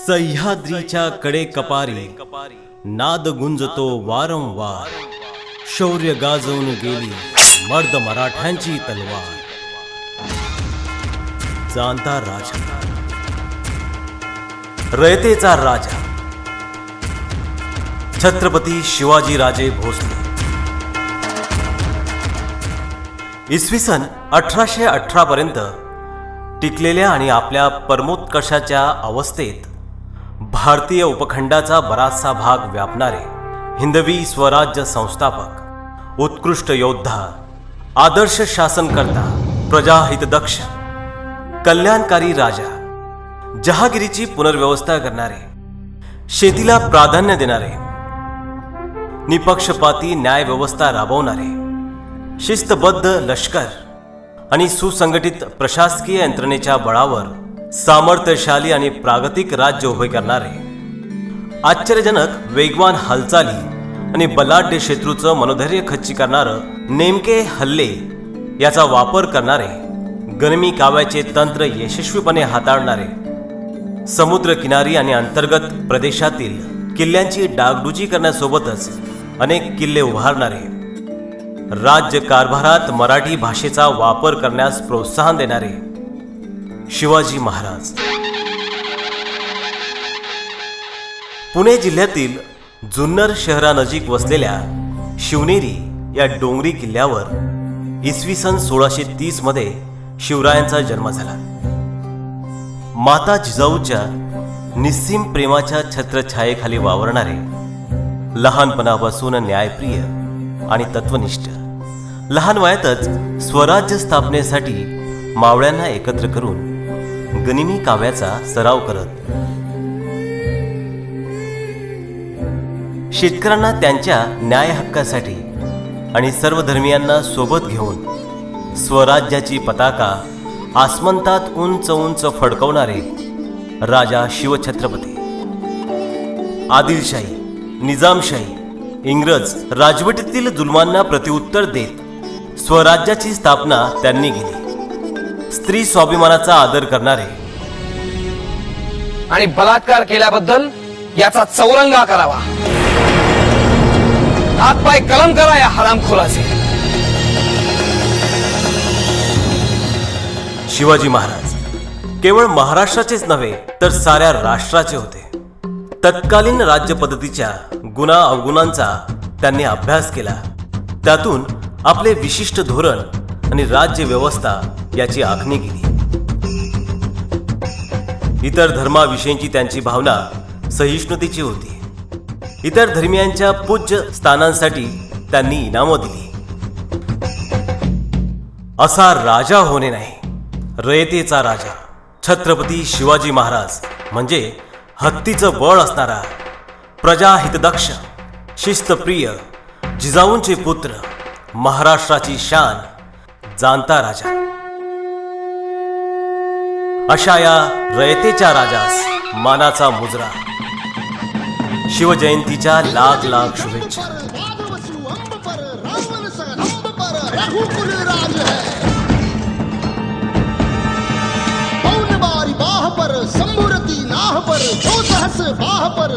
सह्याद्रीच्या कडे कपारी नाद गुंजतो वारंवार, शौर्य गाजवून गेली मर्द मराठ्यांची तलवार. जाणता राजा, रयतेचा राजा छत्रपती शिवाजीराजे भोसले. इसवी सन 1818 पर्यंत टिकलेल्या आणि आपल्या परमोत्कर्षाच्या अवस्थेत भारतीय उपखंडाचा बराचसा भाग व्यापणारे हिंदवी स्वराज्य संस्थापक, उत्कृष्ट योद्धा, आदर्श शासनकर्ता, प्रजाहितदक्ष, कल्याणकारी राजा, जहागिरीची पुनर्व्यवस्था करणारे, शेतीला प्राधान्य देणारे, निपक्षपाती न्यायव्यवस्था राबवणारे, शिस्तबद्ध लष्कर आणि सुसंघटित प्रशासकीय यंत्रणेच्या बळावर सामर्थ्यशाली आणि प्रागतिक राज्य उभे करणारे, आश्चर्यजनक वेगवान हालचाली आणि बलाढ्य शत्रूचं मनोधैर्य खच्ची करणारं नेमके हल्ले याचा वापर करणारे, गनिमी काव्याचे तंत्र यशस्वीपणे हाताळणारे, समुद्रकिनारी आणि अंतर्गत प्रदेशातील किल्ल्यांची डागडुजी करण्यासोबतच अनेक किल्ले उभारणारे, राज्य कारभारात मराठी भाषेचा वापर करण्यास प्रोत्साहन देणारे शिवाजी महाराज. पुणे जिल्ह्यातील जुन्नर शहरानजीक वसलेल्या शिवनेरी या डोंगरी किल्ल्यावर इसवी सन 1630 मध्ये शिवरायांचा जन्म झाला. माता जिजाऊच्या निस्सीम प्रेमाच्या छत्रछायेखाली वावरणारे, लहानपणापासून न्यायप्रिय आणि तत्वनिष्ठ, लहान वयातच स्वराज्य स्थापनेसाठी मावळ्यांना एकत्र करून गनिमी काव्याचा सराव करत, शेतकऱ्यांना त्यांच्या न्याय हक्कासाठी आणि सर्व धर्मियांना सोबत घेऊन स्वराज्याची पताका आसमंतात उंच उंच फडकवणारे राजा शिवछत्रपती. आदिलशाही, निजामशाही, इंग्रज राजवटीतील जुलमांना प्रत्युत्तर देत स्वराज्याची स्थापना त्यांनी केली. स्त्री स्वाभिमानाचा आदर करणारे आणि बलात्कार केल्याबद्दल याचा चौरंगा करावा, हातपाय कलम करा या हरामखोराचे. शिवाजी महाराज केवळ महाराष्ट्राचेच नव्हे तर साऱ्या राष्ट्राचे होते. तत्कालीन राज्य पद्धतीच्या गुणा अवगुणांचा त्यांनी अभ्यास केला. त्यातून आपले विशिष्ट धोरण आणि राज्य व्यवस्था याची आखणी केली. इतर धर्माविषयीची त्यांची भावना सहिष्णुतेची होती. इतर धर्मियांच्या पूज्य स्थानांसाठी त्यांनी इनामं दिली. असा राजा होणे नाही, रयतेचा राजा छत्रपती शिवाजी महाराज म्हणजे हत्तीचं बळ असणारा, प्रजाहितदक्ष, शिस्तप्रिय, जिजाऊंचे पुत्र, महाराष्ट्राची शान, जाणता राजा. अशा या रयतेच्या राजास मानाचा मुजरा. शिवजयंतीच्या लाख लाख शुभेच्छा. संभुरती नाह पर, जो सहस बाह पर.